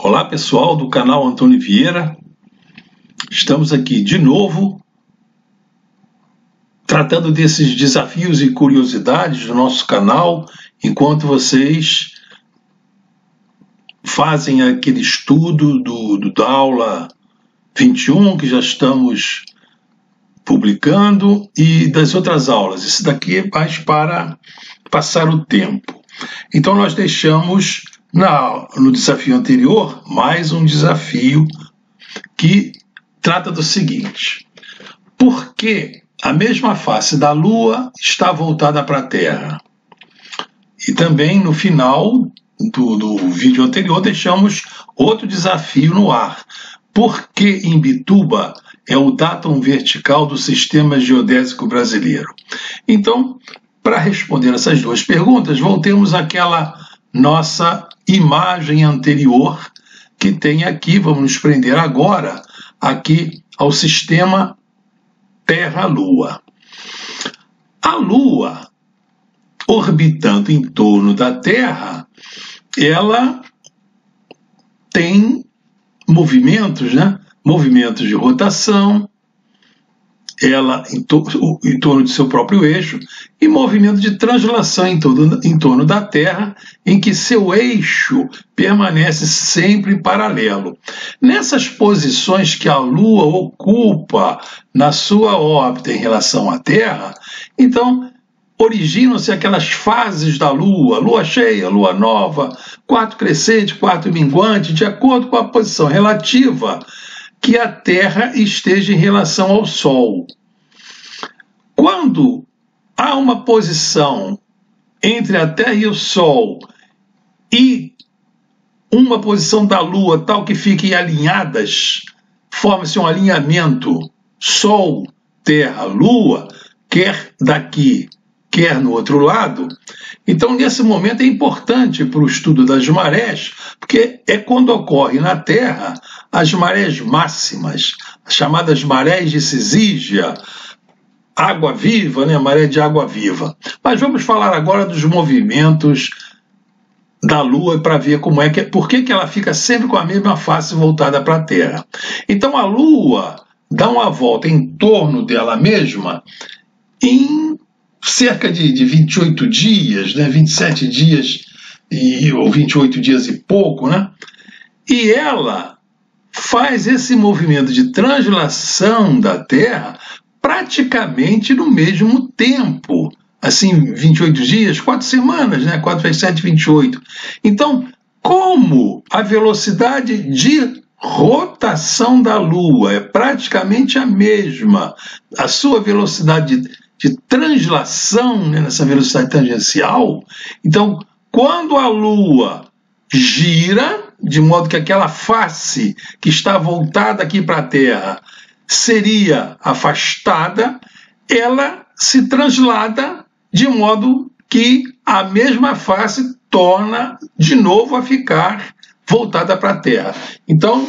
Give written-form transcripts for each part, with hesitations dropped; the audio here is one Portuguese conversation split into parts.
Olá pessoal do canal Antônio Vieira, estamos aqui de novo tratando desses desafios e curiosidades do nosso canal, enquanto vocês fazem aquele estudo da aula 21 que já estamos publicando e das outras aulas. Isso daqui é mais para passar o tempo. Então nós deixamos no desafio anterior mais um desafio que trata do seguinte: por que a mesma face da Lua está voltada para a Terra? E também no final do vídeo anterior deixamos outro desafio no ar: por que Imbituba é o datum vertical do sistema geodésico brasileiro? Então, para responder essas duas perguntas, voltemos àquela nossa imagem anterior que tem aqui. Vamos nos prender agora aqui ao sistema Terra-Lua. A Lua, orbitando em torno da Terra, ela tem movimentos, né? Movimentos de rotação, ela em torno de seu próprio eixo, e movimento de translação em torno da Terra, em que seu eixo permanece sempre paralelo. Nessas posições que a Lua ocupa na sua órbita em relação à Terra, então originam-se aquelas fases da Lua: Lua cheia, Lua nova, quarto crescente, quarto minguante, de acordo com a posição relativa que a Terra esteja em relação ao Sol. Quando há uma posição entre a Terra e o Sol e uma posição da Lua tal que fiquem alinhadas, forma-se um alinhamento Sol, Terra, Lua, quer daqui, quer no outro lado. Então, nesse momento é importante para o estudo das marés, porque é quando ocorre na Terra as marés máximas, as chamadas marés de Cisígia, água viva, né? Maré de água viva. Mas vamos falar agora dos movimentos da Lua para ver por que ela fica sempre com a mesma face voltada para a Terra. Então, a Lua dá uma volta em torno dela mesma em cerca de 28 dias, né? 27 dias ou 28 dias e pouco, né? E ela faz esse movimento de translação da Terra praticamente no mesmo tempo. Assim, 28 dias, 4 semanas, né? 4 vezes 7, 28. Então, como a velocidade de rotação da Lua é praticamente a mesma, a sua velocidade de translação, né, nessa velocidade tangencial, então, quando a Lua gira, de modo que aquela face que está voltada aqui para a Terra seria afastada, ela se translada de modo que a mesma face torna de novo a ficar voltada para a Terra. Então,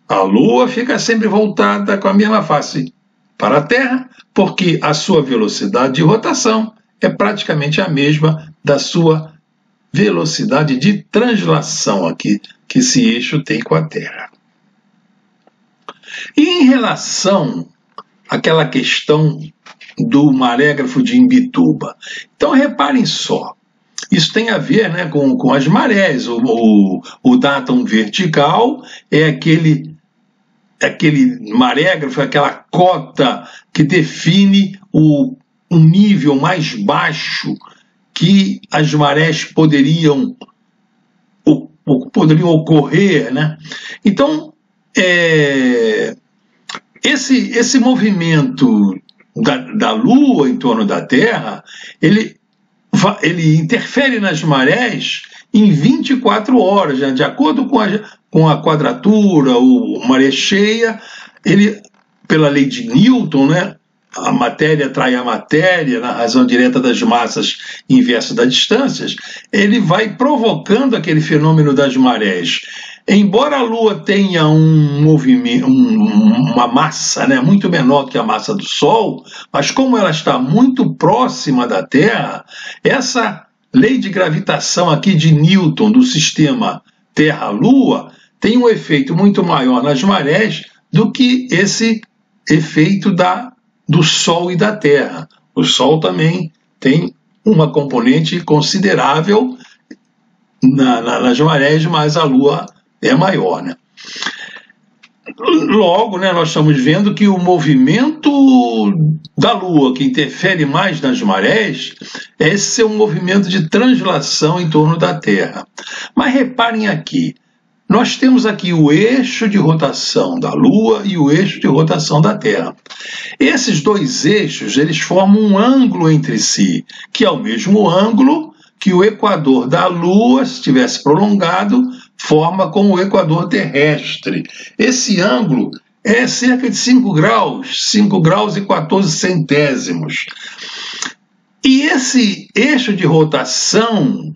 a Lua fica sempre voltada com a mesma face para a Terra, porque a sua velocidade de rotação é praticamente a mesma da sua velocidade de translação aqui que esse eixo tem com a Terra. E em relação àquela questão do marégrafo de Imbituba, então reparem só, isso tem a ver, né, com as marés. O datum vertical é aquele marégrafo, aquela cota que define o nível mais baixo que as marés poderiam ocorrer, né? Então, esse movimento da Lua em torno da Terra, ele interfere nas marés em 24 horas, né? De acordo com a quadratura, ou maré cheia, pela lei de Newton, né? A matéria atrai a matéria, na razão direta das massas inversa das distâncias, ele vai provocando aquele fenômeno das marés. Embora a Lua tenha um movimento, uma massa, né, muito menor do que a massa do Sol, mas como ela está muito próxima da Terra, essa lei de gravitação aqui de Newton do sistema Terra-Lua tem um efeito muito maior nas marés do que esse efeito do Sol e da Terra. O Sol também tem uma componente considerável nas marés, mas a Lua é maior, né? Logo, né, nós estamos vendo que o movimento da Lua, que interfere mais nas marés, é esse seu movimento de translação em torno da Terra. Mas reparem aqui, nós temos aqui o eixo de rotação da Lua e o eixo de rotação da Terra. Esses dois eixos, eles formam um ângulo entre si, que é o mesmo ângulo que o equador da Lua, se tivesse prolongado, forma com o equador terrestre. Esse ângulo é cerca de 5 graus e 14 centésimos. E esse eixo de rotação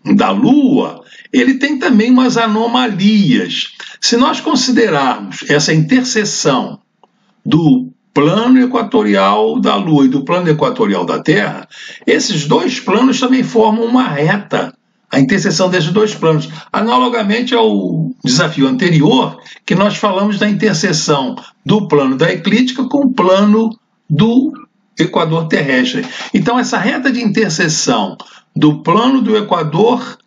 da Lua, ele tem também umas anomalias. Se nós considerarmos essa interseção do plano equatorial da Lua e do plano equatorial da Terra, esses dois planos também formam uma reta, a interseção desses dois planos, analogamente ao desafio anterior, que nós falamos da interseção do plano da eclíptica com o plano do equador terrestre. Então, essa reta de interseção do plano do equador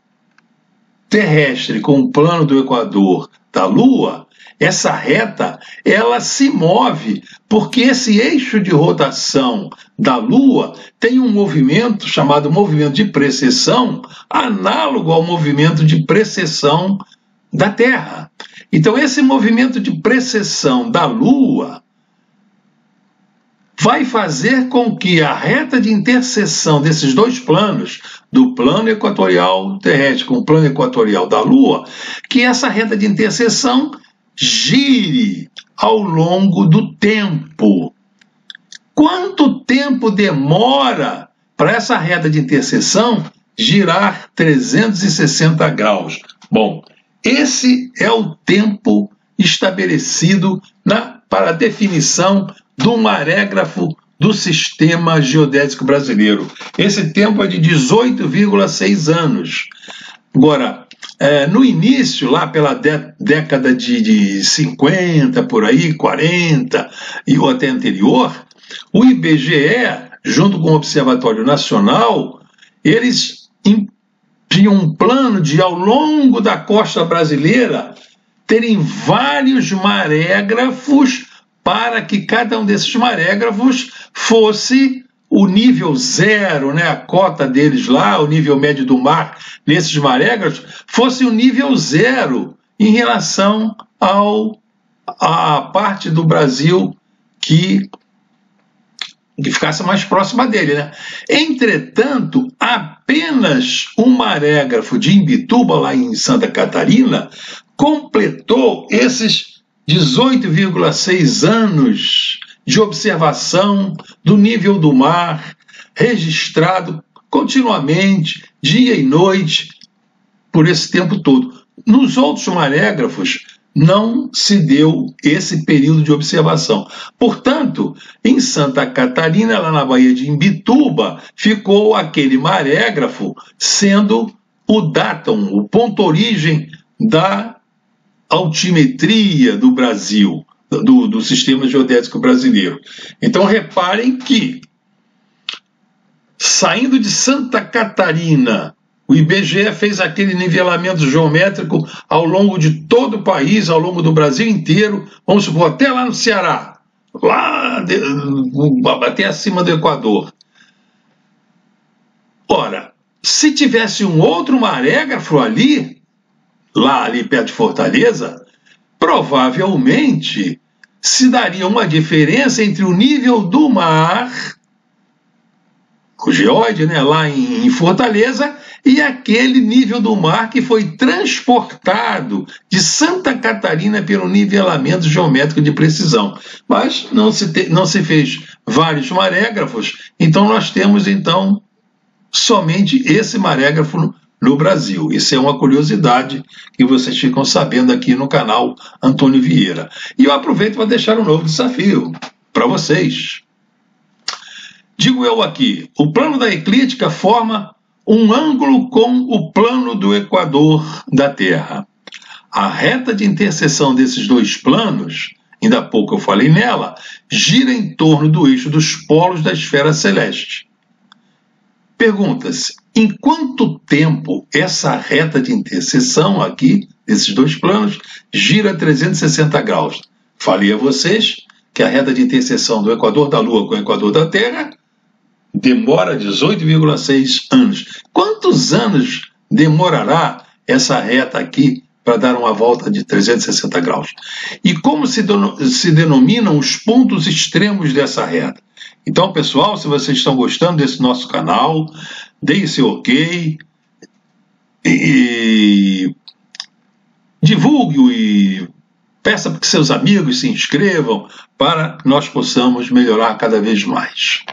terrestre com o plano do equador da Lua, essa reta, ela se move porque esse eixo de rotação da Lua tem um movimento chamado movimento de precessão, análogo ao movimento de precessão da Terra. Então, esse movimento de precessão da Lua vai fazer com que a reta de interseção desses dois planos, do plano equatorial terrestre com o plano equatorial da Lua, que essa reta de interseção gire ao longo do tempo. Quanto tempo demora para essa reta de interseção girar 360 graus? Bom, esse é o tempo estabelecido para a definição do marégrafo do Sistema Geodésico Brasileiro. Esse tempo é de 18,6 anos. Agora, no início, lá pela década de 50, por aí, 40 ou até anterior, o IBGE, junto com o Observatório Nacional, eles tinham um plano de, ao longo da costa brasileira, terem vários marégrafos para que cada um desses marégrafos fosse o nível zero, né, a cota deles lá, o nível médio do mar nesses marégrafos, fosse o nível zero em relação à parte do Brasil que ficasse mais próxima dele, né? Entretanto, apenas um marégrafo de Imbituba, lá em Santa Catarina, completou esses 18,6 anos de observação do nível do mar, registrado continuamente, dia e noite, por esse tempo todo. Nos outros marégrafos, não se deu esse período de observação. Portanto, em Santa Catarina, lá na Baía de Imbituba, ficou aquele marégrafo sendo o datum, o ponto-origem da altimetria do Brasil, do Sistema Geodésico Brasileiro. Então, reparem que, saindo de Santa Catarina, o IBGE fez aquele nivelamento geométrico ao longo de todo o país, ao longo do Brasil inteiro, vamos supor, até lá no Ceará, lá até acima do Equador. Ora, se tivesse um outro marégrafo ali perto de Fortaleza, provavelmente se daria uma diferença entre o nível do mar, o geóide, né, lá em Fortaleza, e aquele nível do mar que foi transportado de Santa Catarina pelo nivelamento geométrico de precisão. Mas não se fez vários marégrafos, então nós temos somente esse marégrafo no Brasil. Isso é uma curiosidade que vocês ficam sabendo aqui no canal Antônio Vieira. E eu aproveito para deixar um novo desafio para vocês. Digo eu aqui, o plano da eclíptica forma um ângulo com o plano do equador da Terra. A reta de interseção desses dois planos, ainda há pouco eu falei nela, gira em torno do eixo dos polos da esfera celeste. Pergunta-se, em quanto tempo essa reta de interseção aqui, desses dois planos, gira 360 graus? Falei a vocês que a reta de interseção do equador da Lua com o equador da Terra demora 18,6 anos. Quantos anos demorará essa reta aqui para dar uma volta de 360 graus? E como se denominam os pontos extremos dessa reta? Então, pessoal, se vocês estão gostando desse nosso canal, deem seu ok, e divulgue-o e peça para que seus amigos se inscrevam para nós possamos melhorar cada vez mais.